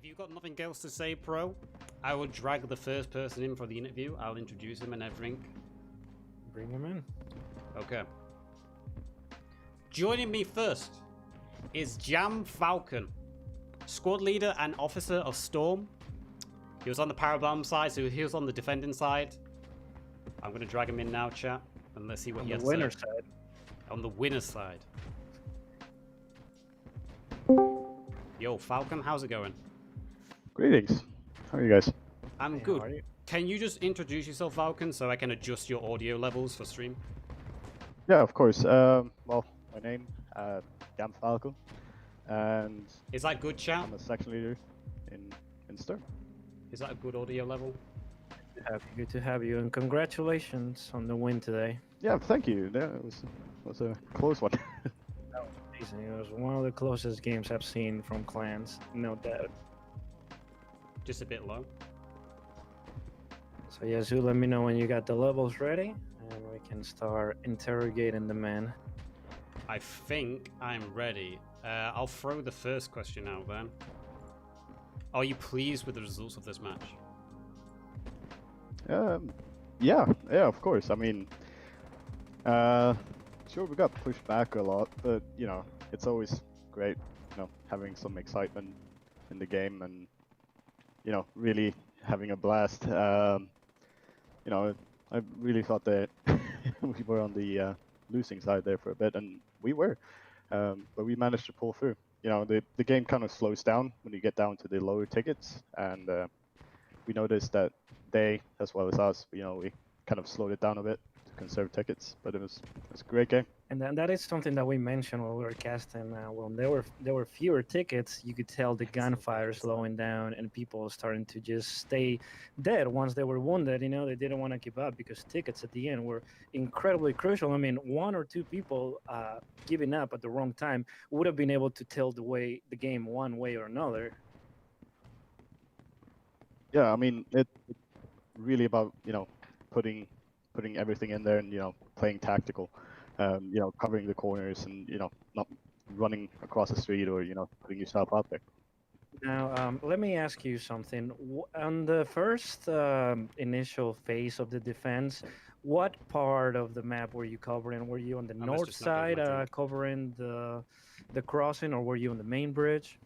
If you've got nothing else to say, Pro, I will drag the first person in for the interview. I'll introduce him and everything. Bring him in. Okay. Joining me first is Jam Falcon, squad leader and officer of Storm. He was on the Para Bellum side, so he was on the defending side. I'm going to drag him in now, chat, and let's see what he has to say. On the winner's side. On the winner's side. Yo, Falcon, how's it going? Greetings. How are you guys? I'm Hey, good. how are you? Can you just introduce yourself, Falcon, so I can adjust your audio levels for stream? Yeah, of course. Well, my name, Gam Falco, and Is that good, chat? I'm a section leader in Sturm. Is that a good audio level? Good to have you, and congratulations on the win today. Yeah, thank you. Yeah, it was a close one. Amazing. It was one of the closest games I've seen from clans, no doubt. Just a bit low. So Yazoo, let me know when you got the levels ready, and we can start interrogating the man. I think I'm ready. I'll throw the first question out then. Are you pleased with the results of this match? Yeah, of course. I mean, sure, we got pushed back a lot, but you know, it's always great, having some excitement in the game and really having a blast. I really thought that we were on the losing side there for a bit, and we were, but we managed to pull through. The game kind of slows down when you get down to the lower tickets, and we noticed that they, as well as us, we kind of slowed it down a bit to conserve tickets, but it was a great game. And then that is something that we mentioned when we were casting. When there were fewer tickets, you could tell the gunfire slowing down and people starting to just stay dead once they were wounded. They didn't want to give up because tickets at the end were incredibly crucial. I mean, one or two people giving up at the wrong time would have been able to tell the game one way or another. Yeah, I mean, it's really about putting everything in there and playing tactical. Covering the corners and not running across the street or putting yourself out there. Now, let me ask you something. On the first initial phase of the defense, what part of the map were you covering? Were you on the north side covering the crossing, or were you on the main bridge?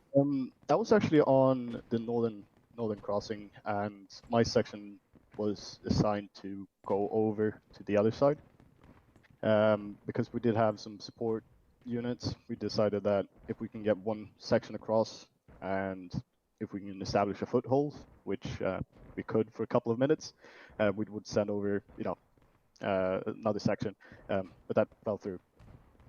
That was actually on the northern crossing, and my section was assigned to go over to the other side. Because we did have some support units, we decided that if we can get one section across and if we can establish a foothold, which we could for a couple of minutes, we would send over, another section, but that fell through.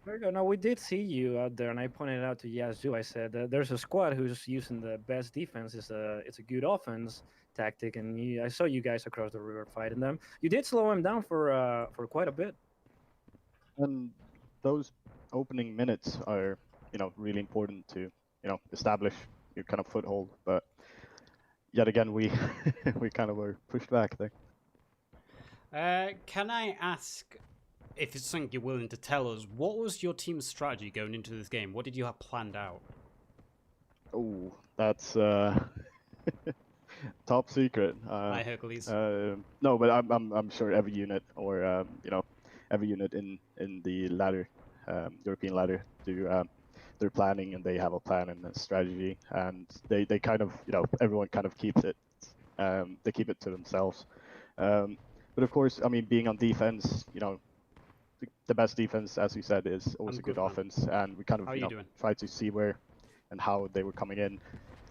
Very good. Now, we did see you out there, and I pointed out to Yazoo. I said there's a squad who's using the best defense. It's a good offense tactic, and I saw you guys across the river fighting them. You did slow them down for quite a bit. And those opening minutes are, really important to, establish your kind of foothold. But yet again, we we kind of were pushed back there. Can I ask, if it's something you're willing to tell us, what was your team's strategy going into this game? What did you have planned out? Oh, that's top secret. Hi, Hercules. No, but I'm sure every unit or every unit in the ladder, European ladder, do their planning, and they have a plan and a strategy, and they kind of everyone kind of keeps it. They keep it to themselves. But of course, I mean, being on defense, the best defense, as you said, is always a good offense, and we kind of try to see where and how they were coming in,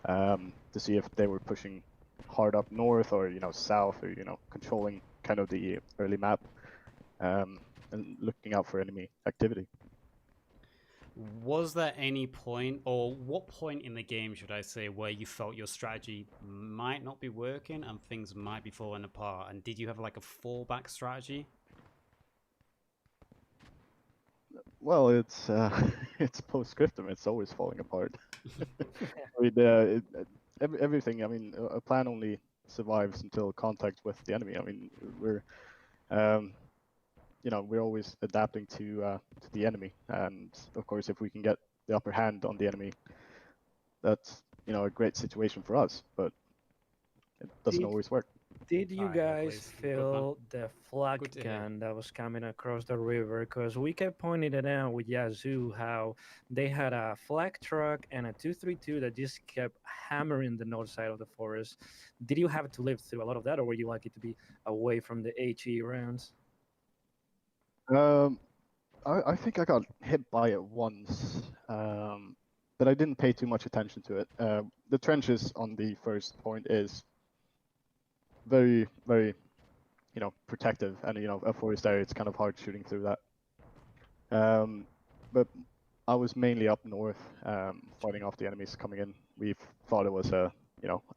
to see if they were pushing hard up north or south, or controlling kind of the early map, and looking out for enemy activity. Was there any point, or what point in the game should I say, where you felt your strategy might not be working and things might be falling apart? And did you have like a fallback strategy? Well, it's it's Post Scriptum. It's always falling apart. I mean, everything. I mean, a plan only survives until contact with the enemy. I mean, we're we're always adapting to the enemy, and of course, if we can get the upper hand on the enemy, that's a great situation for us, but it doesn't Did always work. Did you Alright, guys Hercules. Good, man. feel the flak Good to hear. gun that was coming across the river? Because we kept pointing it out with Yazoo how they had a flak truck and a 232 that just kept hammering the north side of the forest. Did you have to live through a lot of that, or were you lucky to be away from the HE rounds? I think I got hit by it once, but I didn't pay too much attention to it. The trenches on the first point is very, very, protective, and a forest area. It's kind of hard shooting through that. But I was mainly up north, fighting off the enemies coming in. We thought it was a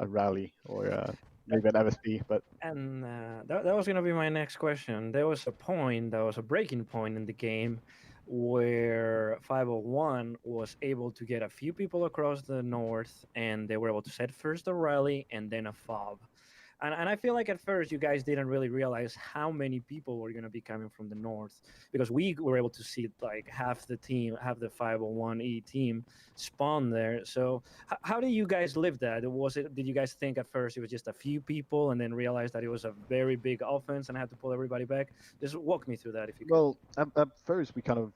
rally or maybe an MSP, but And that was going to be my next question. There was a point, that was a breaking point in the game where 501 was able to get a few people across the north and they were able to set first a rally and then a fob. And I feel like at first you guys didn't really realize how many people were going to be coming from the north because we were able to see like half the team, half the 501E team spawn there. So how do you guys live that? Did you guys think at first it was just a few people and then realize that it was a very big offense and had to pull everybody back? Just walk me through that if you could. well, at first we kind of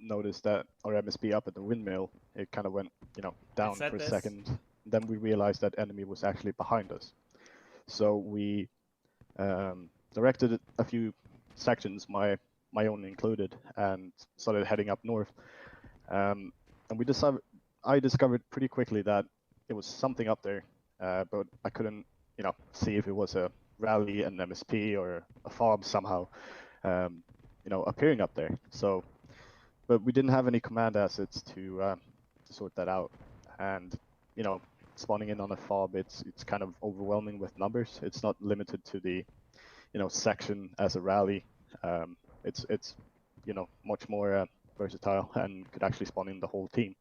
noticed that our MSP up at the windmill, it kind of went down said for a this. second. Then we realized that enemy was actually behind us, so we directed a few sections, my own included, and started heading up north. And I discovered pretty quickly that it was something up there, but I couldn't see if it was a rally, an MSP, or a fob somehow appearing up there. So, but we didn't have any command assets to sort that out, and spawning in on a fob, it's kind of overwhelming with numbers. It's not limited to the section as a rally. It's much more versatile and could actually spawn in the whole team.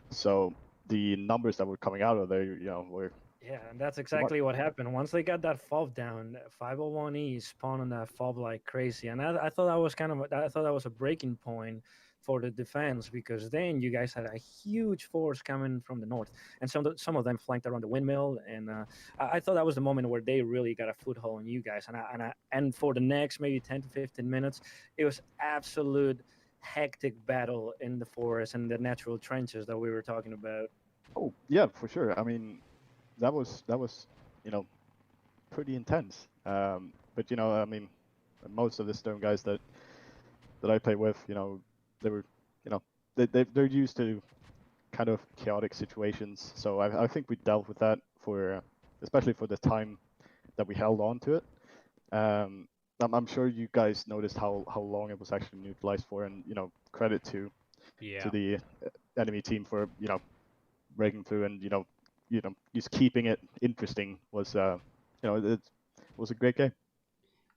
So the numbers that were coming out of there, were Yeah, and that's exactly what happened. Once they got that fob down, 501E spawned on that fob like crazy, and I thought that was I thought that was a breaking point for the defense because then you guys had a huge force coming from the north, and some of them flanked around the windmill, and I thought that was the moment where they really got a foothold on you guys, and for the next maybe 10 to 15 minutes, it was absolute hectic battle in the forest and the natural trenches that we were talking about. Oh yeah, for sure. I mean, that was pretty intense. But I mean, most of the stone guys that I play with, they were, they're used to kind of chaotic situations. So I think we dealt with that for, especially for the time that we held on to it. I'm sure you guys noticed how long it was actually neutralized for, and credit to the enemy team for breaking through and just keeping it interesting was it was a great game.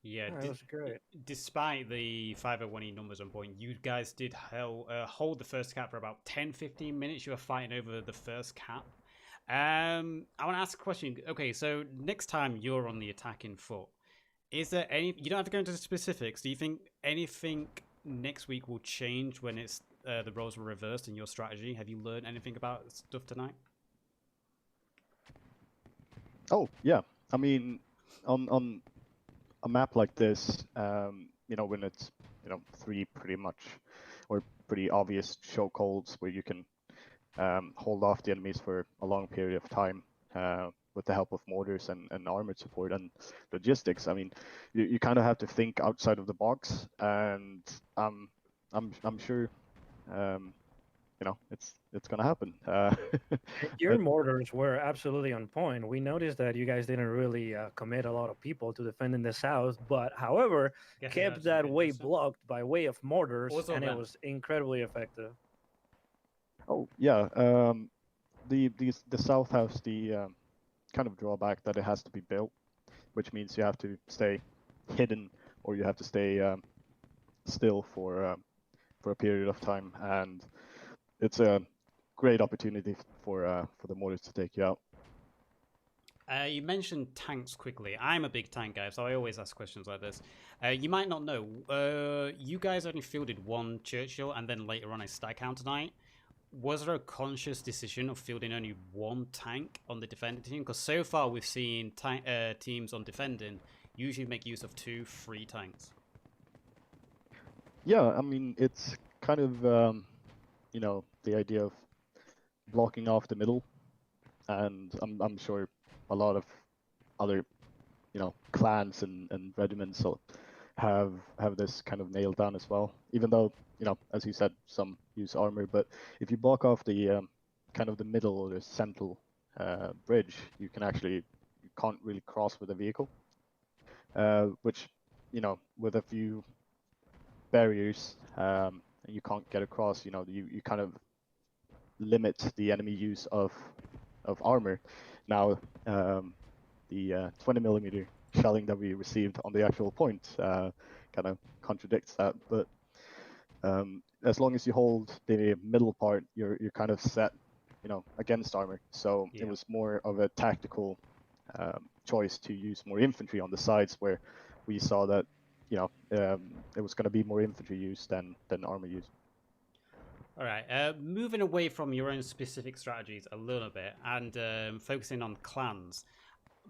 Yeah, That was great. despite the 501E numbers on point, you guys did hold the first cap for about 10-15 minutes. You were fighting over the first cap. I want to ask a question. Okay, so next time you're on the attacking foot, is there any... You don't have to go into the specifics. Do you think anything next week will change when it's the roles were reversed in your strategy? Have you learned anything about stuff tonight? Oh yeah, I mean, on a map like this, when it's three pretty much or pretty obvious chokeholds where you can hold off the enemies for a long period of time with the help of mortars and armored support and logistics. I mean, you kind of have to think outside of the box, and I'm sure it's gonna happen. Your But mortars were absolutely on point. We noticed that you guys didn't really commit a lot of people to defending the south, but however, Guess kept that way blocked by way of mortars, Also and it then- was incredibly effective. oh yeah, the south has the kind of drawback that it has to be built, which means you have to stay hidden or you have to stay still for a period of time, and it's a great opportunity for the mortars to take you out. You mentioned tanks quickly. I'm a big tank guy, so I always ask questions like this. You might not know, you guys only fielded one Churchill and then later on a Staghound tonight. was there a conscious decision of fielding only one tank on the defending team? Because so far we've seen teams on defending usually make use of 2, 3 tanks. Yeah, I mean, it's kind of, the idea of blocking off the middle, and I'm sure a lot of other, clans and regiments have this kind of nailed down as well. Even though, as you said, some use armor, but if you block off the kind of the middle or the central bridge, you can't really cross with a vehicle, which, with a few barriers, you can't get across. You kind of limit the enemy use of armor. Now, the 20 millimeter shelling that we received on the actual point kind of contradicts that. But as long as you hold the middle part, you're kind of set, against armor. So Yeah. it was more of a tactical choice to use more infantry on the sides, where we saw that, it was going to be more infantry use than armor use. All right, moving away from your own specific strategies a little bit and focusing on clans.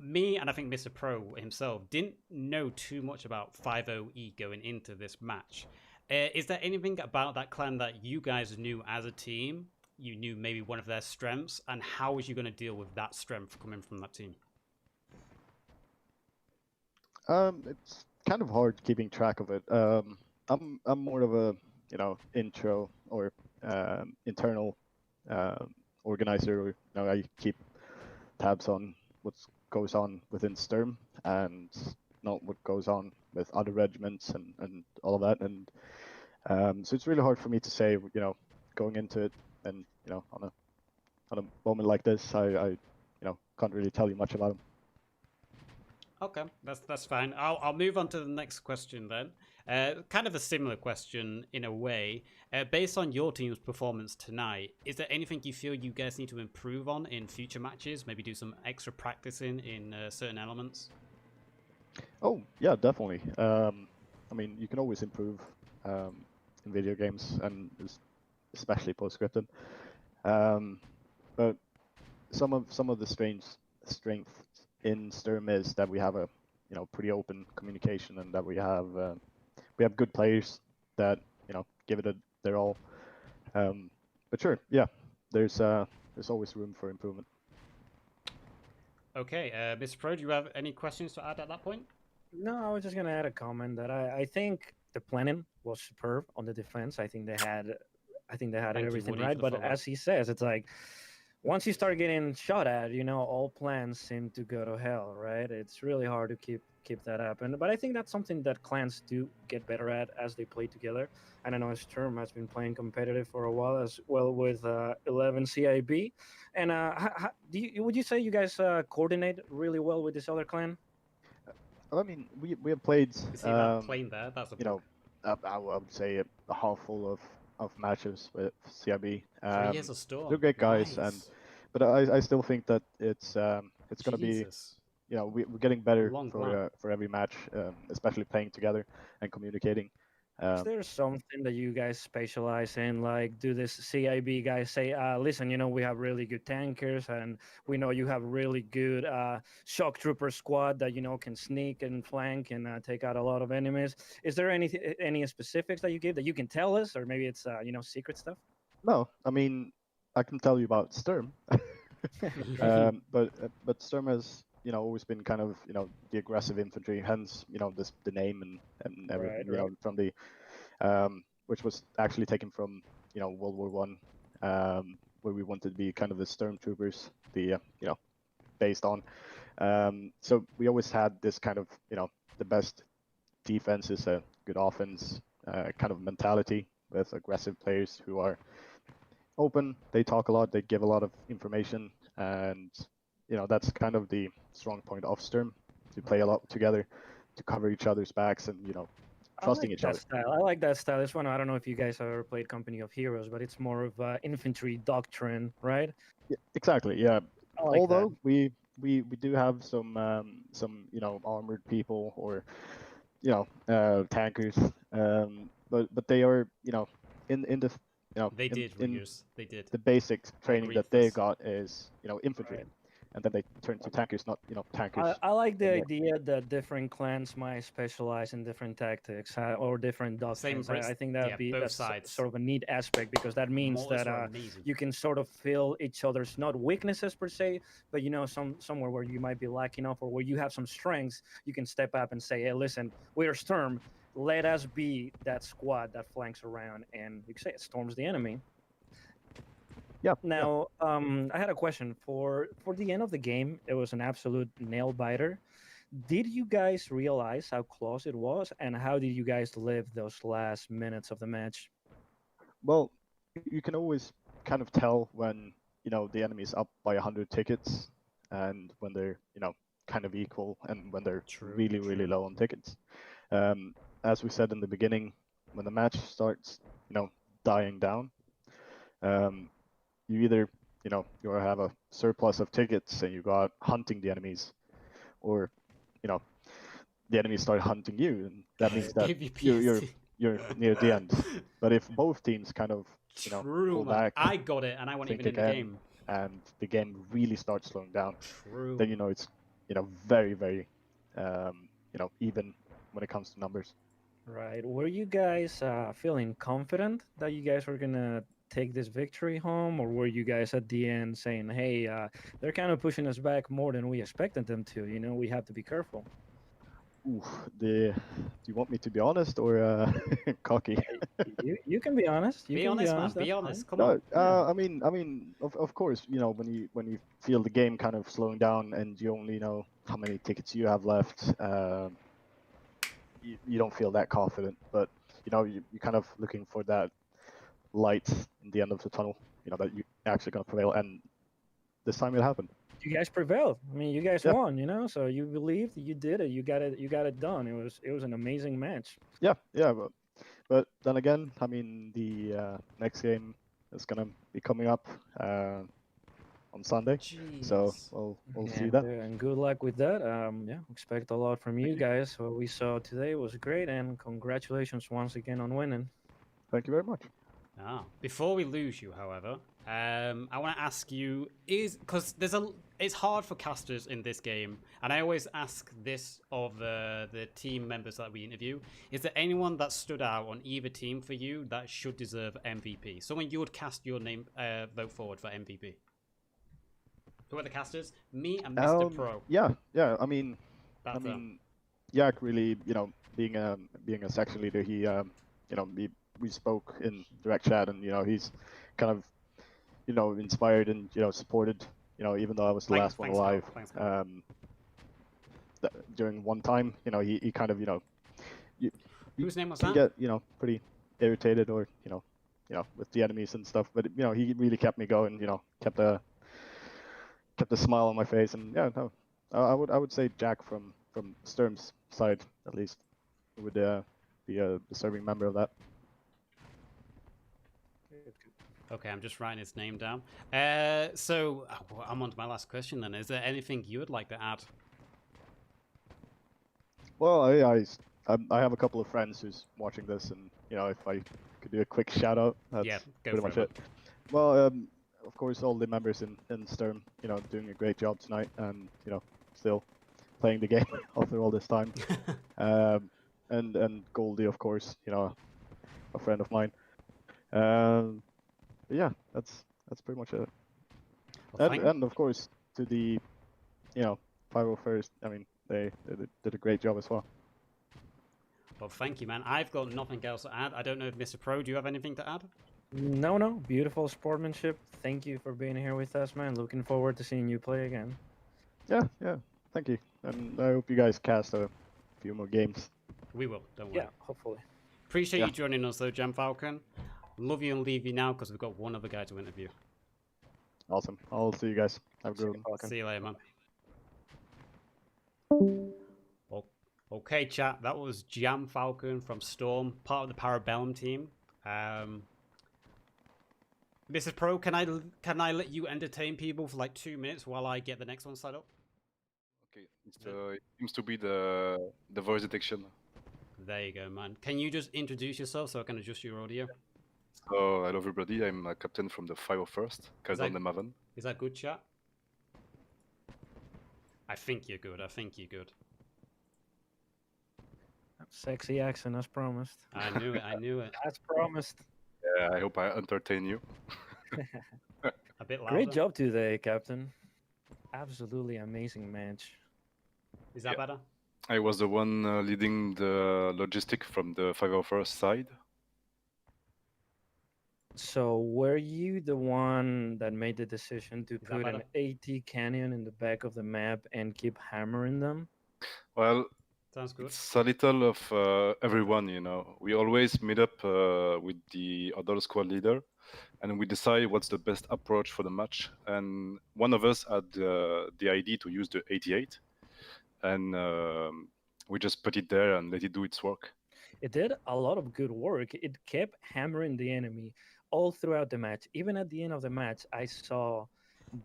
Me and I think Mr. Pro himself didn't know too much about 5.0e going into this match. Is there anything about that clan that you guys knew as a team? You knew maybe one of their strengths, and how was you going to deal with that strength coming from that team? It's kind of hard keeping track of it. I'm more of a intro or internal organizer. I keep tabs on what goes on within Sturm and not what goes on with other regiments and all of that. And so it's really hard for me to say, going into it, and on a moment like this, I can't really tell you much about them. Okay, that's fine. I'll move on to the next question then. Kind of a similar question in a way. Based on your team's performance tonight, is there anything you feel you guys need to improve on in future matches? Maybe do some extra practicing in certain elements? Oh, yeah, definitely. I mean, you can always improve in video games, and especially Post Scriptum. But some of the strength in Sturm is that we have a pretty open communication, and that we have good players that give it their all. But sure, yeah, there's always room for improvement. Okay, Mr. Pro, do you have any questions to add at that point? No, I was just gonna add a comment that I think the planning was superb on the defense. I think they had Thank you, everything Woody, right. for the But follow-up. as he says, it's like once you start getting shot at, all plans seem to go to hell, right? It's really hard to keep that up. But I think that's something that clans do get better at as they play together. And I know Sturm has been playing competitive for a while as well with 11 CIB. And would you say you guys coordinate really well with this other clan? I mean, we have played. You see that plane there? That's a book. I would say a handful of matches with CIB. 3 years of Storm. They're great guys, Nice. but I still think that it's going to be, Jesus. we're getting better Long plan. for every match, especially playing together and communicating. Is there something that you guys specialize in? Like, do this CIB guys say, listen, we have really good tankers, and we know you have really good shock trooper squad that, can sneak and flank and take out a lot of enemies. Is there any specifics that you give that you can tell us, or maybe it's, secret stuff? No, I mean, I can tell you about Sturm, but Sturm has always been kind of the aggressive infantry, hence the name and everything, Right. from the which was actually taken from World War One, where we wanted to be kind of the stormtroopers, the based on. So we always had this kind of the best defense is a good offense kind of mentality with aggressive players who are open. They talk a lot. They give a lot of information, and that's kind of the strong point of Sturm, to play a lot together, to cover each other's backs, and trusting each other. Style. I like that style. This one, I don't know if you guys have ever played Company of Heroes, but it's more of infantry doctrine, right? Yeah, exactly. Yeah. I like Although we do have some armored people or tankers, but they are in the you know, They did, in Riggers. They did. the basic training agree that with they this. got is, you know, infantry, Right. and then they turn to tankers, not, you know, tankers. I like the in the- idea that different clans might specialize in different tactics or different doctrines. Brits- I think yeah, both that's sides. sort of a neat aspect because that means Mortars that were amazing. you can sort of fill each other's not weaknesses per se, but you know somewhere where you might be lacking off or where you have some strengths, you can step up and say, hey, listen, we're Storm. Let us be that squad that flanks around and you can say it storms the enemy. Yeah. Now, I had a question for the end of the game. It was an absolute nail biter. Did you guys realize how close it was, and how did you guys live those last minutes of the match? Well, you can always kind of tell when, you know, the enemy's up by 100 tickets, and when they're, you know, kind of equal, and when they're True, really low on tickets. As we said in the beginning, when the match starts, you know, dying down, you either, you know, you have a surplus of tickets and you go out hunting the enemies, or, you know, the enemies start hunting you, and that means that Give you you're near the end. But if both teams kind of, you know, True, pull man. back, I got it, and I wasn't think even in the again, game. and the game really starts slowing down, True. then you know it's, you know, very you know, even when it comes to numbers. Right. Were you guys feeling confident that you guys were gonna take this victory home, or were you guys at the end saying, "Hey, they're kind of pushing us back more than we expected them to. You know, we have to be careful." Ooh, do you want me to be honest or cocky? You can be honest. You Be can honest, be man. honest. Be That's honest. fine. Come on. No, I mean, of course, you know, when you feel the game kind of slowing down and you only know how many tickets you have left, you don't feel that confident. But you know, you're kind of looking for that light in the end of the tunnel. You know that you actually gonna prevail, and this time it happened. You guys prevailed. I mean, you guys Yeah. won. You know, so you believed, you did it. You got it. You got it done. It was an amazing match. Yeah, but then again, I mean, the next game is gonna be coming up on Sunday, so Jeez. we'll see that. And good luck with that. Yeah, expect a lot from you Thank you. guys. What we saw today was great, and congratulations once again on winning. Thank you very much. Before we lose you, however, I want to ask you because it's hard for casters in this game, and I always ask this of the team members that we interview: is there anyone that stood out on either team for you that should deserve MVP? Someone you would cast your name vote forward for MVP? Who are the casters? Me and Mr. Pro. Yeah. I mean, That's Yak really, you know, being a section leader, he, you know, we spoke in direct chat, and you know, he's kind of, you know, inspired and you know supported. You know, even though I was the last one alive, during one time, you know, he kind of, you know, whose name was can that? get, you know, pretty irritated or you know with the enemies and stuff, but you know, he really kept me going. You know, kept a smile on my face, and yeah, no, I would say Jack from Sturm's side at least would be a deserving member of that. Okay, I'm just writing his name down. So I'm on to my last question then. Is there anything you would like to add? Well, I have a couple of friends who's watching this, and you know, if I could do a quick shout out, that's pretty much it. Well, of course, all the members in Sturm, you know, doing a great job tonight, and you know, still playing the game after all this time. And Goldie, of course, you know, a friend of mine. Yeah, that's pretty much it. Well, and of course to the, you know, 501st. I mean, they did a great job as well. Well, thank you, man. I've got nothing else to add. I don't know if Mr. Pro, do you have anything to add? No, beautiful sportsmanship. Thank you for being here with us, man. Looking forward to seeing you play again. Yeah, thank you, and I hope you guys cast a few more games. We will, don't worry. Yeah, hopefully. Appreciate you joining us though, Jam Falcon. Love you and leave you now because we've got one other guy to interview. Awesome. I'll see you guys. Have a good one. See you later, man. Okay, chat. That was Jam Falcon from Storm, part of the Para Bellum team. Mrs. Pro, can I let you entertain people for like 2 minutes while I get the next one set up? Okay, it seems to be the voice detection. There you go, man. Can you just introduce yourself so I can adjust your audio? So hello everybody, I'm a captain from the 501st, Kaiser Nemaven. Is that good, chat? I think you're good. I think you're good. Sexy accent as promised. I knew it. I knew it. As promised. Yeah, I hope I entertain you. A bit louder. Great job today, Captain. Absolutely amazing match. Is that better? I was the one leading the logistic from the 501st side. So were you the one that made the decision to Is that put an better? AT cannon in the back of the map and keep hammering them? Well, Sounds good. it's a little of everyone, you know. We always meet up with the other squad leader and we decide what's the best approach for the match. And one of us had the idea to use the 88 and we just put it there and let it do its work. It did a lot of good work. It kept hammering the enemy all throughout the match. Even at the end of the match, I saw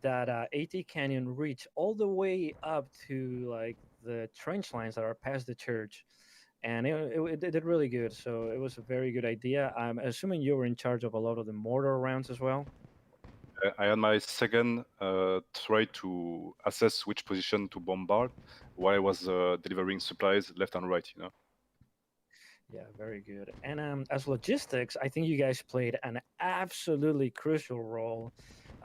that AT cannon reach all the way up to like the trench lines that are past the church, and it did really good. So it was a very good idea. I'm assuming you were in charge of a lot of the mortar rounds as well. I had my second try to assess which position to bombard while I was delivering supplies left and right, you know. Yeah, very good. And as logistics, I think you guys played an absolutely crucial role.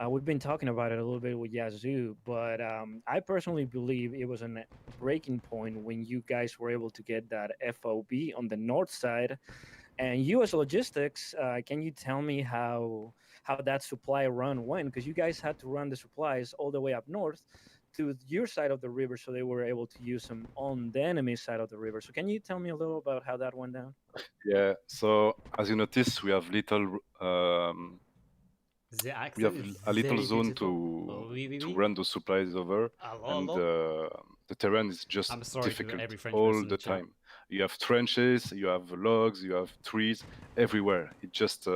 We've been talking about it a little bit with Yazoo, but I personally believe it was a breaking point when you guys were able to get that FOB on the north side. And you as logistics, can you tell me how that supply run went? Because you guys had to run the supplies all the way up north to your side of the river, so they were able to use them on the enemy side of the river. So can you tell me a little about how that went down? Yeah. So as you notice, we have little The we accent have is a little very zone beautiful. to run those supplies over, and the terrain is just I'm sorry to difficult every French all person in the the chat. time. You have trenches, you have logs, you have trees everywhere. It's just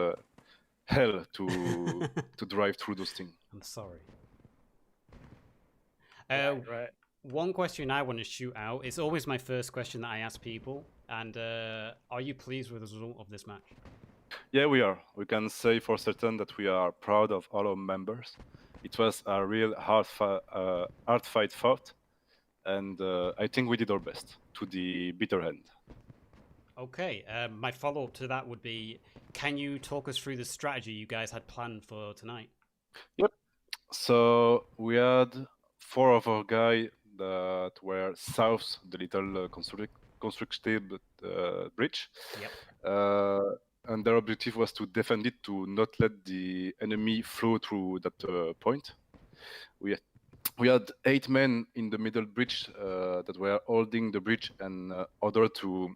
hell to drive through those things. I'm sorry. Right. One question I want to shoot out. It's always my first question that I ask people. And are you pleased with the result of this match? Yeah, we are. We can say for certain that we are proud of all our members. It was a real hard fight fought, and I think we did our best to the bitter end. Okay, my follow-up to that would be, can you talk us through the strategy you guys had planned for tonight? Yep. So we had 4 of our guys that were south the little constructed bridge. Yep. And their objective was to defend it, to not let the enemy flow through that point. We had 8 men in the middle bridge that were holding the bridge and order to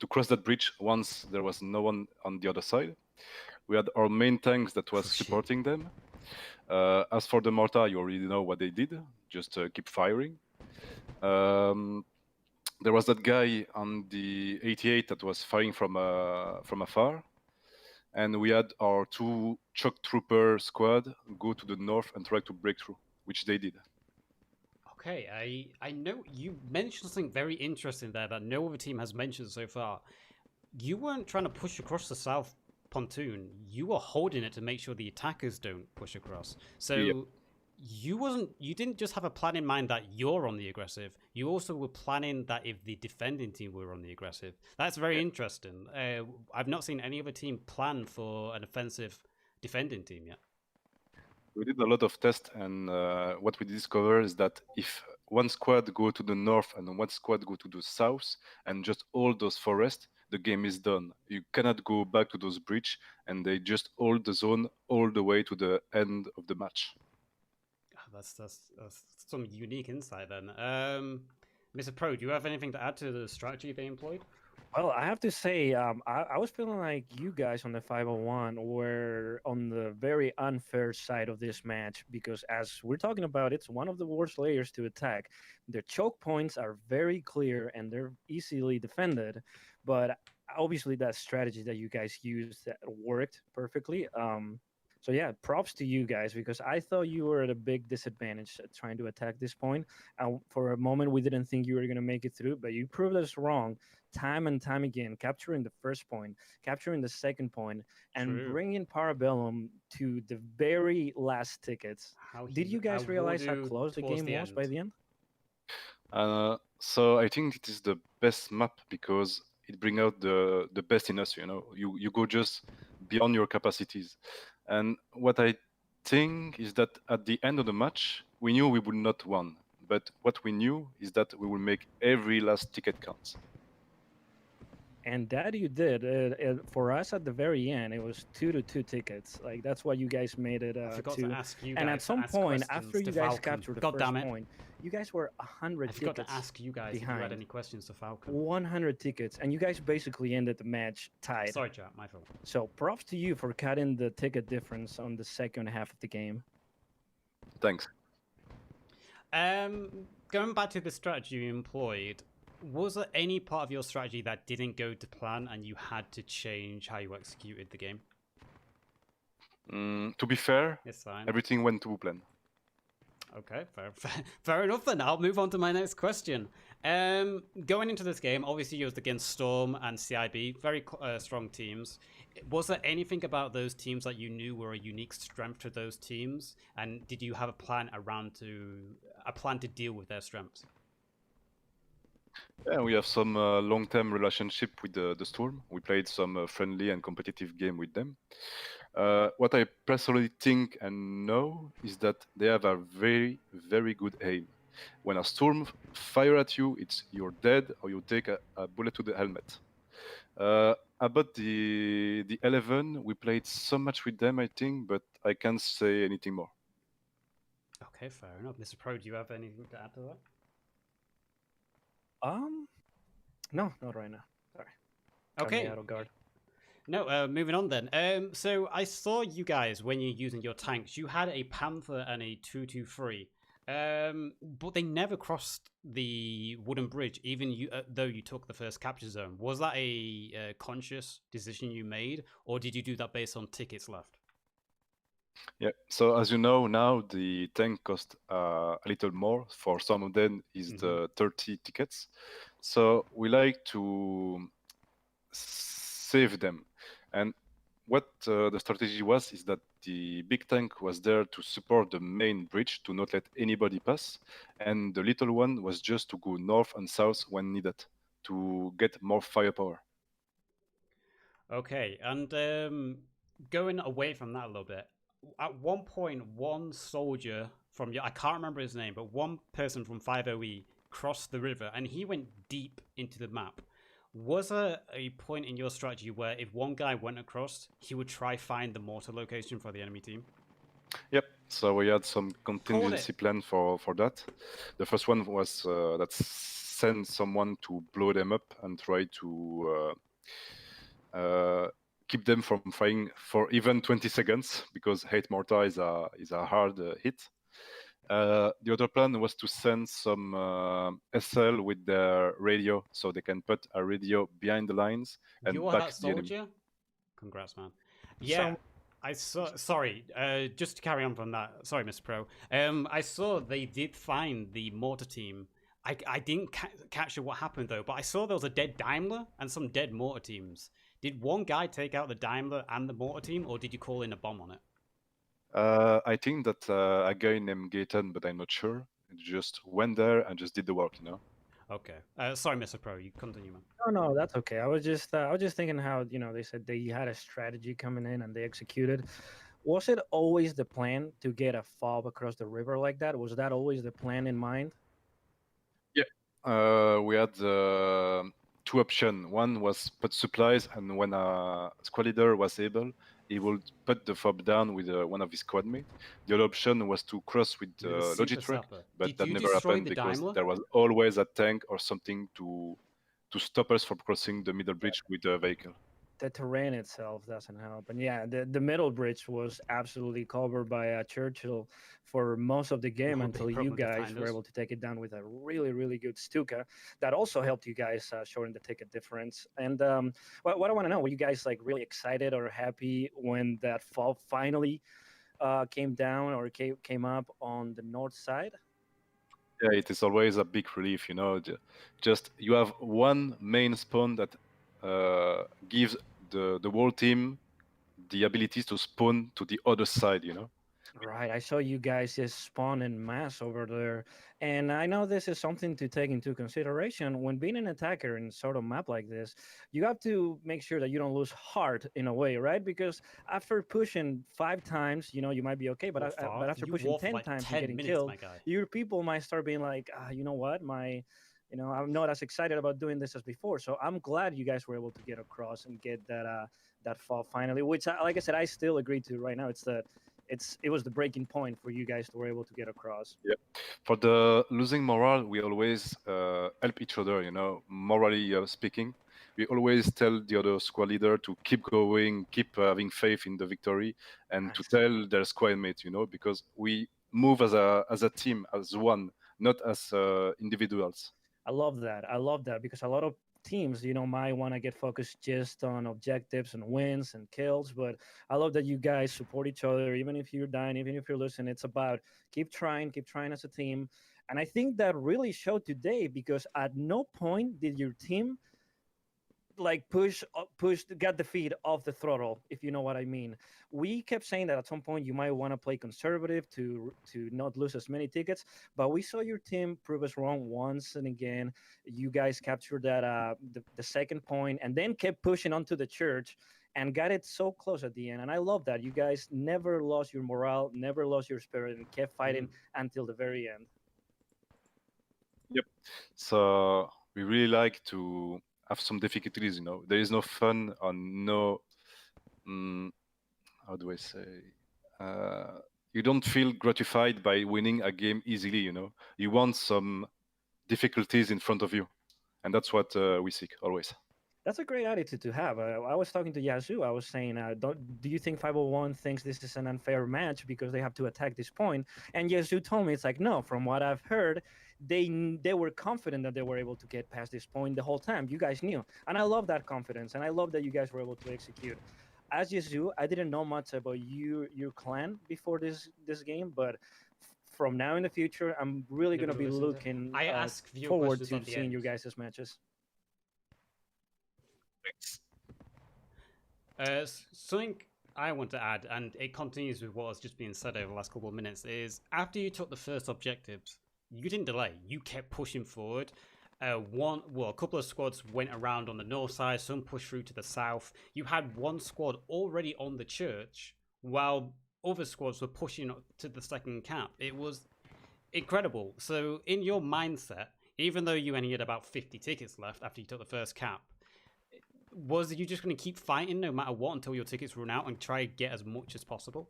cross that bridge once there was no one on the other side. We had our main tanks that was supporting them. As for the mortar, you already know what they did. Just keep firing. There was that guy on the 88 that was firing from afar. And we had our 2 shock trooper squad go to the north and try to break through, which they did. Okay, I know you mentioned something very interesting there that no other team has mentioned so far. You weren't trying to push across the south pontoon. You were holding it to make sure the attackers don't push across. So Yep. you didn't just have a plan in mind that you're on the aggressive. You also were planning that if the defending team were on the aggressive. That's very interesting. I've not seen any other team plan for an offensive defending team yet. We did a lot of tests, and what we discovered is that if one squad go to the north and one squad go to the south, and just all those forests, the game is done. You cannot go back to those bridge, and they just hold the zone all the way to the end of the match. That's some unique insight then. Mr. Pro, do you have anything to add to the strategy they employed? Well, I have to say, I was feeling like you guys on the 501 were on the very unfair side of this match because, as we're talking about, it's one of the worst layers to attack. The choke points are very clear and they're easily defended, but obviously that strategy that you guys used that worked perfectly. So yeah, props to you guys, because I thought you were at a big disadvantage trying to attack this point. And for a moment, we didn't think you were going to make it through, but you proved us wrong time and time again, capturing the first point, capturing the second point, and True. bringing Para Bellum to the very last tickets. Did you guys realize how close the game was by the end? So I think it is the best map because it brings out the best in us. You know, you go just beyond your capacities, and what I think is that at the end of the match, we knew we would not win, but what we knew is that we will make every last ticket count. And that you did. For us at the very end, it was 2-2 tickets. Like that's what you guys made it I forgot to. to ask you guys. And at some to ask point, questions after you to guys Falcon. captured the God first damn it. point, you guys were 100 I forgot tickets to ask you guys if you behind. had any questions to Falcon. 100 tickets, and you guys basically ended the match tied. Sorry, chat, my fault. So props to you for cutting the ticket difference on the second half of the game. Thanks. Going back to the strategy you employed, was there any part of your strategy that didn't go to plan and you had to change how you executed the game? To be fair, It's fine. everything went to plan. Okay, fair enough then. I'll move on to my next question. Going into this game, obviously you was against Storm and CIB, very strong teams. Was there anything about those teams that you knew were a unique strength to those teams? And did you have a plan to deal with their strengths? Yeah, we have some long-term relationship with the Storm. We played some friendly and competitive game with them. What I personally think and know is that they have a very, very good aim. When a Storm fire at you, it's you're dead or you take a bullet to the helmet. About the 11, we played so much with them, I think, but I can't say anything more. Okay, fair enough. Mr. Pro, do you have anything to add to that? No, not right now. Sorry. Okay. Out of guard. No, moving on then. So I saw you guys when you're using your tanks. You had a Panther and a 223. But they never crossed the wooden bridge, even though you took the first capture zone. Was that a conscious decision you made, or did you do that based on tickets left? Yeah. So as you know now, the tank cost a little more. For some of them, is the 30 tickets. So we like to save them. And what the strategy was is that the big tank was there to support the main bridge to not let anybody pass, and the little one was just to go north and south when needed to get more firepower. Okay, and going away from that a little bit, at one point, one soldier from I can't remember his name, but one person from 50E crossed the river and he went deep into the map. Was there a point in your strategy where if one guy went across, he would try find the mortar location for the enemy team? Yep. So we had some contingency plan for that. The first one was that send someone to blow them up and try to keep them from firing for even 20 seconds because 8 mortar is a hard hit. The other plan was to send some SL with their radio, so they can put a radio behind the lines and you are back that the enemy. soldier? Congrats, man. Yeah, I saw. Sorry, just to carry on from that. Sorry, Mr. Pro. I saw they did find the mortar team. I didn't capture what happened though, but I saw there was a dead Daimler and some dead mortar teams. Did one guy take out the Daimler and the mortar team, or did you call in a bomb on it? I think that a guy named Gaten, but I'm not sure. Just went there and just did the work, you know. Okay. Sorry, Mr. Pro. You continue, man. No, that's okay. I was just thinking how they said they had a strategy coming in and they executed. Was it always the plan to get a fob across the river like that? Was that always the plan in mind? Yeah. We had 2 options. One was put supplies, and when a squad leader was able, he would put the fob down with one of his squad mates. The other option was to cross with the Logitruck, but that never happened because there was always a tank or something to stop us from crossing the middle bridge with the vehicle. the terrain itself doesn't help. And yeah, the middle bridge was absolutely covered by Churchill for most of the game No, big until you problem to guys find were us. able to take it down with a really, really good Stuka. That also helped you guys shorten the ticket difference. And what I want to know, were you guys like really excited or happy when that fall finally came down or came up on the north side? Yeah, it is always a big relief, you know. Just you have one main spawn that gives the whole team the abilities to spawn to the other side, you know. Right, I saw you guys just spawn in mass over there, and I know this is something to take into consideration when being an attacker in sort of map like this. You have to make sure that you don't lose heart in a way, right? Because after pushing 5 times, you might be okay, but What but five? after You pushing wore for 10 like times and 10 getting minutes, killed, my guy. your people might start being like, you know what, I'm not as excited about doing this as before. So I'm glad you guys were able to get across and get that fall finally. Which, like I said, I still agree to right now. It was the breaking point for you guys to were able to get across. Yeah. For the losing morale, we always help each other, you know, morally speaking. We always tell the other squad leader to keep going, keep having faith in the victory, and to Nice. tell their squad mates, you know, because we move as a team, as one, not as individuals. I love that. I love that because a lot of teams, might want to get focused just on objectives and wins and kills. But I love that you guys support each other, even if you're dying, even if you're losing. It's about keep trying as a team. And I think that really showed today because at no point did your team like push get the feet off the throttle, if you know what I mean. We kept saying that at some point you might want to play conservative to not lose as many tickets, but we saw your team prove us wrong once and again. You guys captured that the second point and then kept pushing onto the church and got it so close at the end. And I love that you guys never lost your morale, never lost your spirit, and kept fighting until the very end. Yep. So we really like to have some difficulties, you know. There is no fun on no, how do I say? You don't feel gratified by winning a game easily, you know. You want some difficulties in front of you, and that's what we seek always. That's a great attitude to have. I was talking to Yazoo. I was saying, do you think 501 thinks this is an unfair match because they have to attack this point? And Yazoo told me it's like, no. From what I've heard, they were confident that they were able to get past this point the whole time. You guys knew, and I love that confidence, and I love that you guys were able to execute. As Yazoo, I didn't know much about your clan before this game, but from now in the future, I'm really Never gonna be listened to- looking I ask viewer forward questions to at the seeing end. your guys' matches. Something I want to add, and it continues with what has just been said over the last couple of minutes, is after you took the first objectives, you didn't delay. You kept pushing forward. A couple of squads went around on the north side. Some pushed through to the south. You had one squad already on the church, while other squads were pushing to the second camp. It was incredible. So, in your mindset, even though you only had about 50 tickets left after you took the first cap, was you just going to keep fighting no matter what until your tickets run out and try to get as much as possible?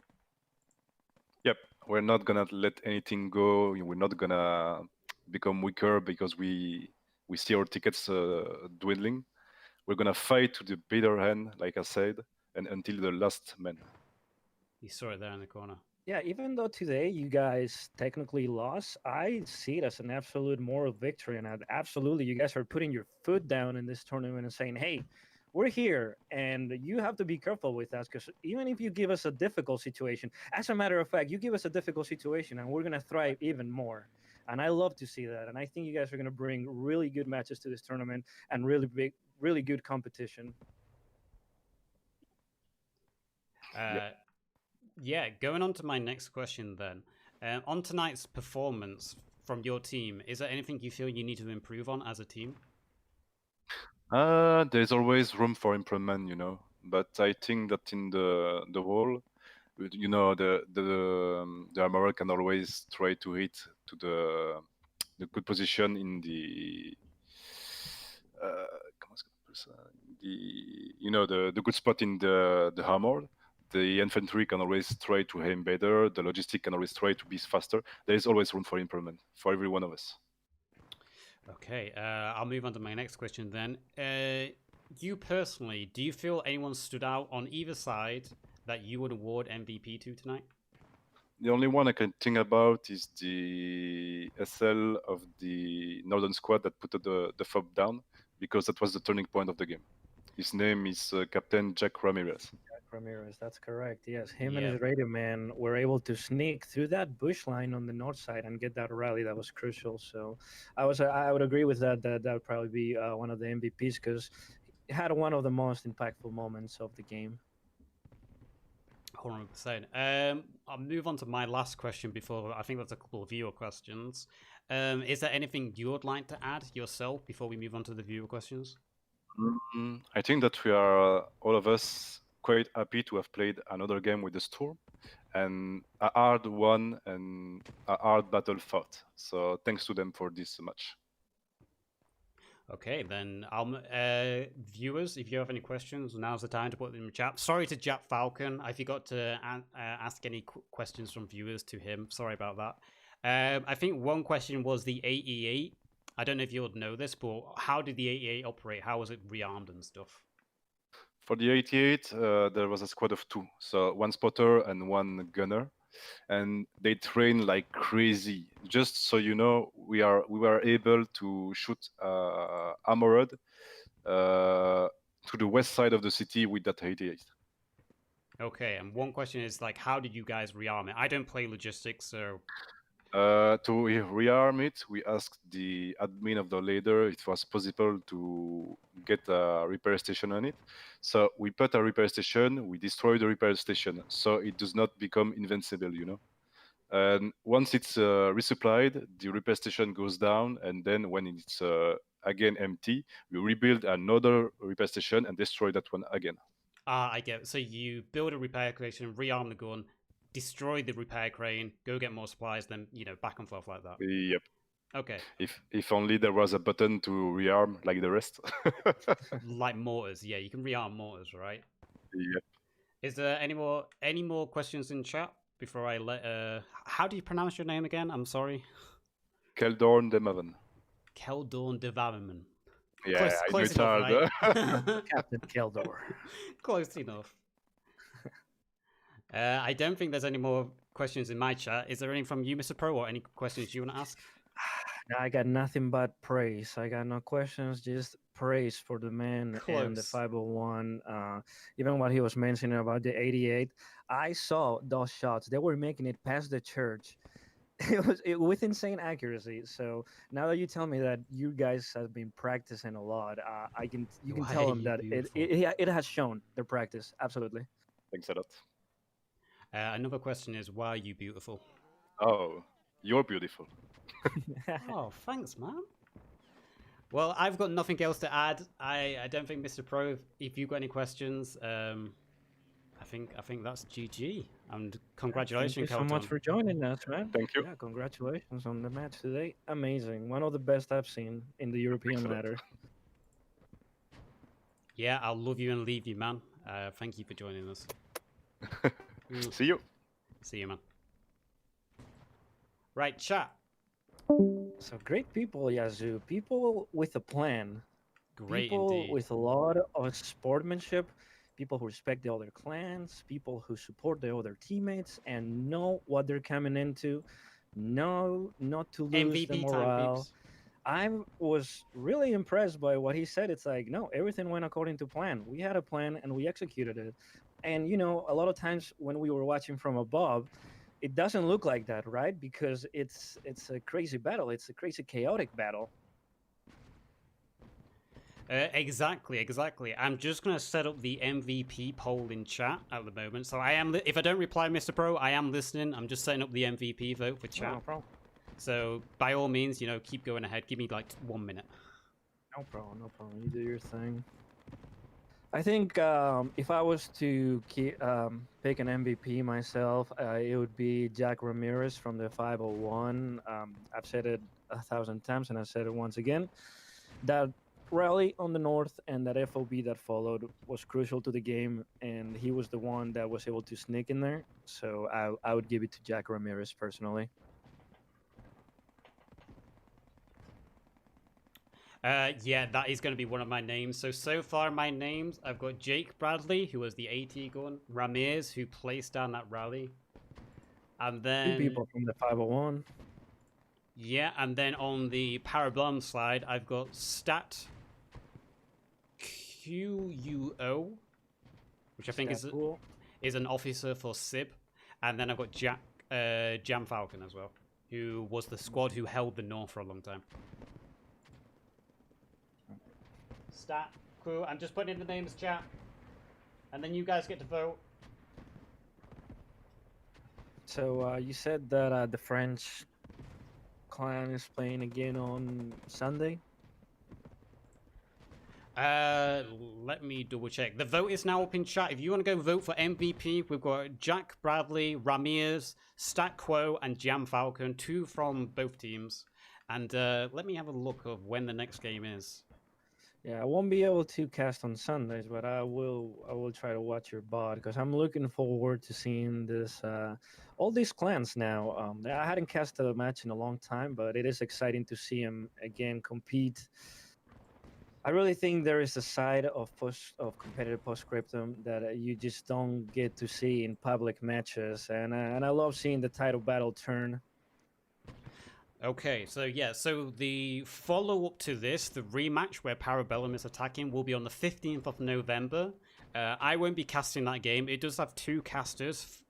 Yep, we're not gonna let anything go. We're not gonna become weaker because we see our tickets dwindling. We're gonna fight to the bitter end, like I said, and until the last man. You saw it there in the corner. Yeah, even though today you guys technically lost, I see it as an absolute moral victory. And absolutely, you guys are putting your foot down in this tournament and saying, hey, we're here and you have to be careful with us because even if you give us a difficult situation, as a matter of fact, you give us a difficult situation and we're going to thrive even more. And I love to see that. And I think you guys are going to bring really good matches to this tournament and really good competition. Yeah, going on to my next question then. On tonight's performance from your team, is there anything you feel you need to improve on as a team? There's always room for improvement, you know. But I think that in the whole, you know, the armorer can always try to hit to the good position in the comment est-ce qu'on appelle ça? The good spot in the armor. The infantry can always try to aim better. The logistic can always try to be faster. There is always room for improvement for every one of us. Okay, I'll move on to my next question then. you personally, do you feel anyone stood out on either side that you would award MVP to tonight? The only one I can think about is the SL of the Northern squad that put the fob down, because that was the turning point of the game. His name is Captain Jack Ramirez. Ramirez, that's correct. Yes, him and Yeah. his radio man were able to sneak through that bush line on the north side and get that rally. That was crucial. So, I would agree with that. That would probably be one of the MVPs because he had one of the most impactful moments of the game. 100%. I'll move on to my last question before I think that's a couple of viewer questions. Is there anything you would like to add yourself before we move on to the viewer questions? I think that we are all of us quite happy to have played another game with the Storm, and a hard one and a hard battle fought. So thanks to them for this match. Okay, then viewers, if you have any questions, now's the time to put them in the chat. Sorry to Jack Falcon, I forgot to ask any questions from viewers to him. Sorry about that. I think one question was the 88. I don't know if you'll know this, but how did the 88 operate? How was it rearmed and stuff? For the 88, there was a squad of 2, so 1 spotter and 1 gunner, and they train like crazy. Just so you know, we were able to shoot Armored to the west side of the city with that 88. Okay, and one question is like, how did you guys rearm it? I don't play logistics, so To rearm it, we asked the admin of the ladder if it was possible to get a repair station on it. So we put a repair station, we destroy the repair station, so it does not become invincible, you know. And once it's resupplied, the repair station goes down, and then when it's again empty, we rebuild another repair station and destroy that one again. I get it. So you build a repair station, rearm the gun, destroy the repair crane, go get more supplies, then back and forth like that. Yep. Okay. If only there was a button to rearm like the rest. Like mortars, yeah, you can rearm mortars, right? Yep. Is there any more questions in chat before I let? How do you pronounce your name again? I'm sorry. Keldorn de Maven. Keldorn de Vaverman. Yeah, close it's enough, hard. right? Captain Keldor. Close enough. I don't think there's any more questions in my chat. Is there any from you, Mr. Pro, or any questions you want to ask? I got nothing but praise. I got no questions, just praise for the man and the Close. 501. Even what he was mentioning about the 88, I saw those shots. They were making it past the church. It was with insane accuracy. So now that you tell me that you guys have been practicing a lot, you can Why tell are them you that beautiful? it has shown their practice. Absolutely. Thanks a lot. Another question is, why are you beautiful? Oh, you're beautiful. Oh, thanks, man. Well, I've got nothing else to add. I don't think, Mr. Pro, if you've got any questions, I think that's GG. And congratulations, Thank you so much Kelton. for joining us, man. Thank you. Yeah, congratulations on the match today. Amazing. One of the best I've seen in the European Thanks a lot. ladder. Yeah, I'll love you and leave you, man. Thank you for joining us. See you. See you, man. Right, chat. So great people, Yazoo. People with a plan. Great People indeed. with a lot of sportsmanship. People who respect the other clans. People who support the other teammates and know what they're coming into. Know not to lose the MVP time, morale. peeps. I was really impressed by what he said. It's like, no, everything went according to plan. We had a plan and we executed it. And a lot of times when we were watching from above, it doesn't look like that, right? Because it's a crazy battle. It's a crazy chaotic battle. Exactly. I'm just going to set up the MVP poll in chat at the moment. So if I don't reply, Mr. Pro, I am listening. I'm just setting up the MVP vote for chat. No problem. So by all means, keep going ahead. Give me like 1 minute. No problem. You do your thing. I think if I was to pick an MVP myself, it would be Jack Ramirez from the 501. I've said it 1,000 times, and I said it once again. That rally on the north and that FOB that followed was crucial to the game, and he was the one that was able to sneak in there. So I would give it to Jack Ramirez personally. Yeah, that is going to be one of my names. So far my names, I've got Jake Bradley, who was the AT gun, Ramirez, who placed down that rally, and Two then people from the 501. yeah, and then on the Para Bellum side, I've got Stat QUO, which I think Cool. is an officer for SIB, and then I've got Jam Falcon as well, who was the squad who held the North for a long time. Stat crew. I'm just putting in the names, chat, and then you guys get to vote. So you said that the French clan is playing again on Sunday. Let me double check. The vote is now up in chat. If you want to go vote for MVP, we've got Jack Bradley, Ramirez, Stat Quo, and Jam Falcon, 2 from both teams. And let me have a look of when the next game is. Yeah, I won't be able to cast on Sundays, but I will try to watch your bot because I'm looking forward to seeing this all these clans now. I hadn't cast a match in a long time, but it is exciting to see them again compete. I really think there is a side of competitive Post Scriptum that you just don't get to see in public matches, and I love seeing the title battle turn. Okay, so yeah, so the follow-up to this, the rematch where Para Bellum is attacking, will be on the 15th of November. I won't be casting that game. It does have 2 casters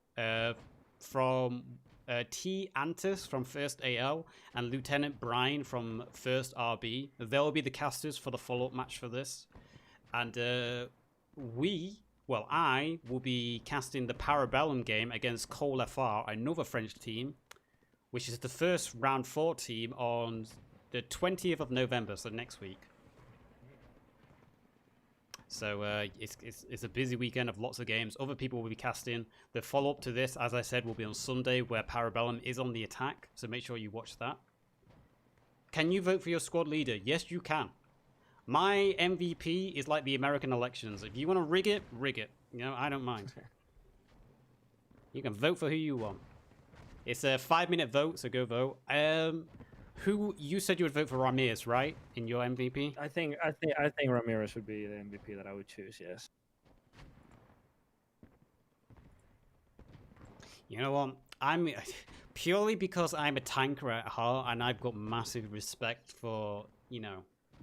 from T. Antis from 1st AL and Lieutenant Bryan from 1st RB. They'll be the casters for the follow-up match for this. And I will be casting the Para Bellum game against Cole FR, another French team, which is the first round 4 team on the 20th of November, so next week. So it's a busy weekend of lots of games. Other people will be casting. The follow-up to this, as I said, will be on Sunday, where Para Bellum is on the attack, so make sure you watch that. Can you vote for your squad leader? Yes, you can. My MVP is like the American elections. If you want to rig it, rig it. You know, I don't mind. You can vote for who you want. It's a 5-minute vote, so go vote. Who you said you would vote for Ramirez, right? In your MVP? I think Ramirez would be the MVP that I would choose. Yes. You know what? I'm purely because I'm a tanker at heart, and I've got massive respect for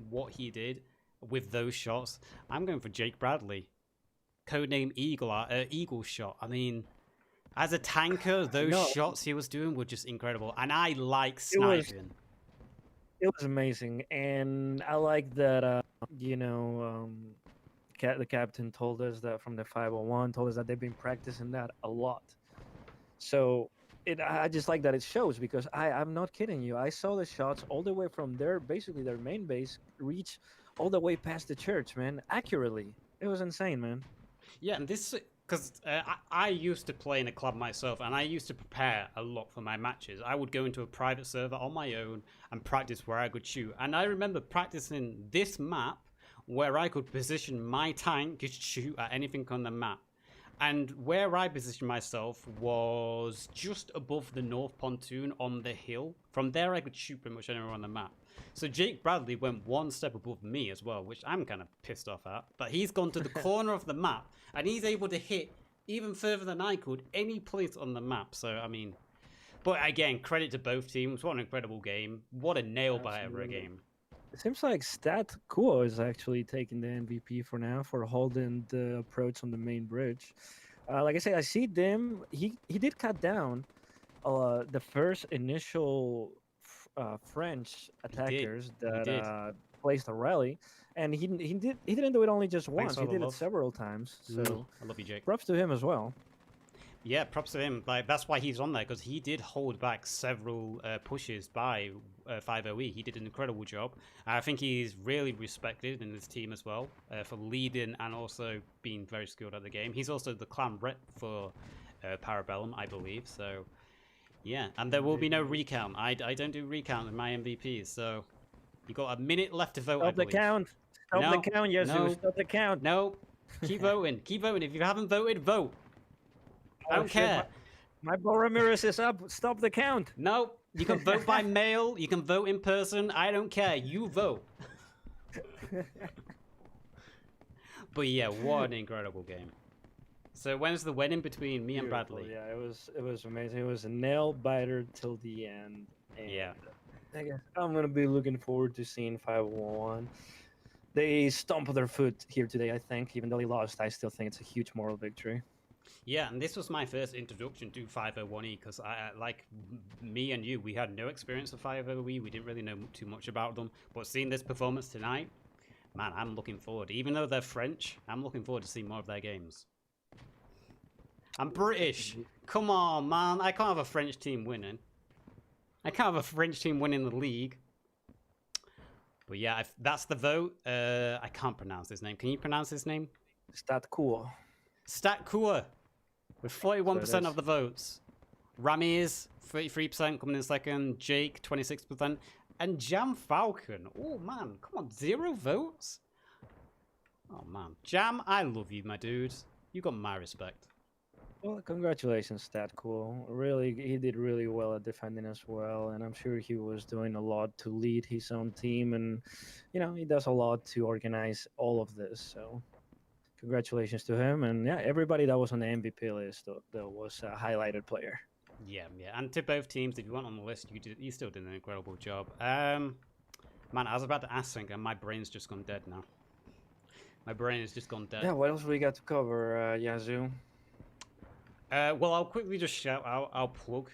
what he did with those shots. I'm going for Jake Bradley, codename Eagle Shot. I mean, as a tanker, those shots he was doing were just incredible, and I like sniping. It was amazing, and I like that. The captain told us that from the 501 told us that they've been practicing that a lot. So I just like that it shows because I'm not kidding you. I saw the shots all the way from basically their main base, reach all the way past the church, man, accurately. It was insane, man. Yeah, and this because I used to play in a club myself, and I used to prepare a lot for my matches. I would go into a private server on my own and practice where I could shoot. And I remember practicing this map where I could position my tank to shoot at anything on the map. And where I positioned myself was just above the north pontoon on the hill. From there, I could shoot pretty much anywhere on the map. So Jake Bradley went 1 step above me as well, which I'm kind of pissed off at. But he's gone to the corner of the map, and he's able to hit even further than I could any place on the map. So, I mean, but again, credit to both teams. What an incredible game. What a nail-biter of a game. It seems like Stat Kuo is actually taking the MVP for now for holding the approach on the main bridge. Like I said, I see them. He did cut down the first initial French attackers that placed a rally, and he didn't do it only just once. He did it several times. So I love you, Jake. Props to him as well. Yeah, props to him. Like that's why he's on there, because he did hold back several pushes by 50E. He did an incredible job. I think he's really respected in his team as well for leading and also being very skilled at the game. He's also the clan rep for Para Bellum, I believe. So yeah, and there will be no recount. I don't do recount in my MVPs. So you got a minute left to vote. Stop the count. Stop the count, Yazoo. No, Stop the count. No, keep voting. Keep voting. If you haven't voted, vote. I don't care. My Bo Ramirez is up. Stop the count. No, you can vote by mail. You can vote in person. I don't care. You vote. But yeah, what an incredible game. So when's the wedding between me and Beautiful, Bradley? Yeah, it was amazing. It was a nail biter till the end. And Yeah. I guess I'm gonna be looking forward to seeing 501. They stomped their foot here today, I think. Even though they lost, I still think it's a huge moral victory. Yeah, and this was my first introduction to 501E because like me and you, we had no experience of 501E. We didn't really know too much about them. But seeing this performance tonight, man, I'm looking forward. Even though they're French, I'm looking forward to seeing more of their games. I'm British. Come on, man. I can't have a French team winning. I can't have a French team winning the league. But yeah, that's the vote. I can't pronounce his name. Can you pronounce his name? Stat cool. Stat Kua with 41% So of the votes. Ramiz, 33% coming in second. Jake, 26%. And Jam Falcon. Oh, man. Come on. 0 votes? Oh, man. Jam, I love you, my dude. You got my respect. Well, congratulations, Stat Cool. Really, he did really well at defending as well, and I'm sure he was doing a lot to lead his own team, and you know he does a lot to organize all of this. So, congratulations to him, and yeah, everybody that was on the MVP list that was a highlighted player. Yeah, and to both teams, if you weren't on the list, you still did an incredible job. Man, I was about to ask something, and my brain's just gone dead now. My brain has just gone dead. Yeah, what else we got to cover, Yazoo? Well, I'll quickly just shout out, I'll plug.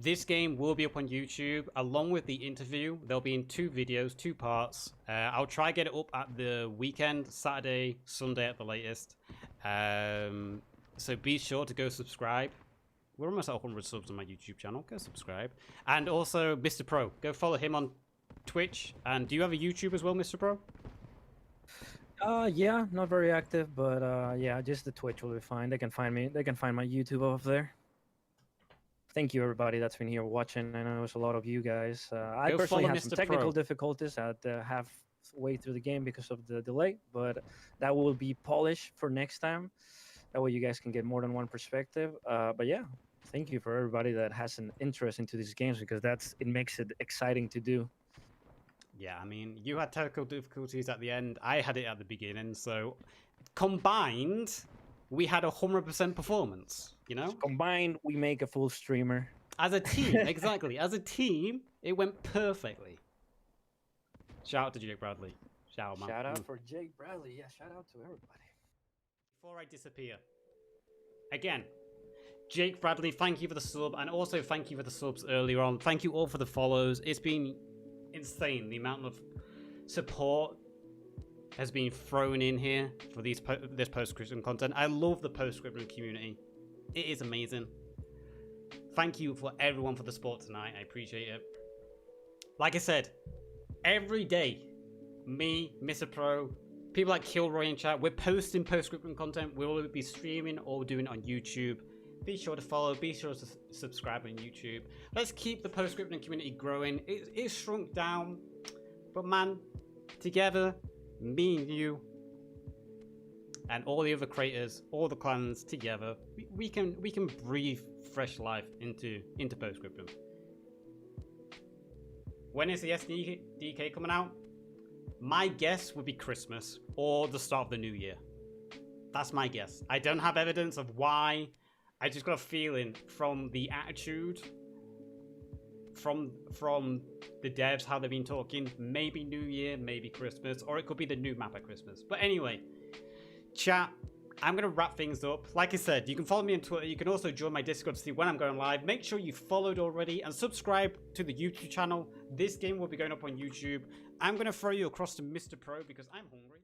This game will be up on YouTube along with the interview. They'll be in 2 videos, 2 parts. I'll try get it up at the weekend, Saturday, Sunday at the latest. So be sure to go subscribe. We're almost at 100 subs on my YouTube channel. Go subscribe. And also, Mr. Pro. Go follow him on Twitch. And do you have a YouTube as well, Mr. Pro? Yeah, not very active, but yeah, just the Twitch will be fine. They can find me. They can find my YouTube over there. Thank you, everybody that's been here watching. I know it was a lot of you guys. I Go personally follow had some Mr. technical Pro. difficulties at halfway through the game because of the delay, but that will be polished for next time. That way you guys can get more than one perspective. But yeah, thank you for everybody that has an interest into these games because it makes it exciting to do. Yeah, I mean, you had technical difficulties at the end. I had it at the beginning. So combined, we had 100% performance, you know? Combined, we make a full streamer. As a team, exactly. As a team, it went perfectly. Shout out to Jake Bradley. Shout out, man. Shout out for Jake Bradley. Yeah, shout out to everybody. Before I disappear, again, Jake Bradley, thank you for the sub, and also thank you for the subs earlier on. Thank you all for the follows. It's been insane the amount of support has been thrown in here for this Post Scriptum content. I love the Post Scriptum community. It is amazing. Thank you for everyone for the support tonight. I appreciate it. Like I said, every day, me, Mr. Pro, people like Kilroy in chat, we're posting Post Scriptum content. We'll be streaming or doing it on YouTube. Be sure to follow, be sure to subscribe on YouTube. Let's keep the Post Scriptum community growing. It's shrunk down, but man, together, me and you, and all the other creators, all the clans together, we can breathe fresh life into Post Scriptum. When is the SDK coming out? My guess would be Christmas or the start of the new year. That's my guess. I don't have evidence of why. I just got a feeling from the attitude from the devs, how they've been talking. Maybe New Year, maybe Christmas, or it could be the new map at Christmas. But anyway, chat, I'm going to wrap things up. Like I said, you can follow me on Twitter. You can also join my Discord to see when I'm going live. Make sure you followed already and subscribe to the YouTube channel. This game will be going up on YouTube. I'm going to throw you across to Mr. Pro because I'm hungry.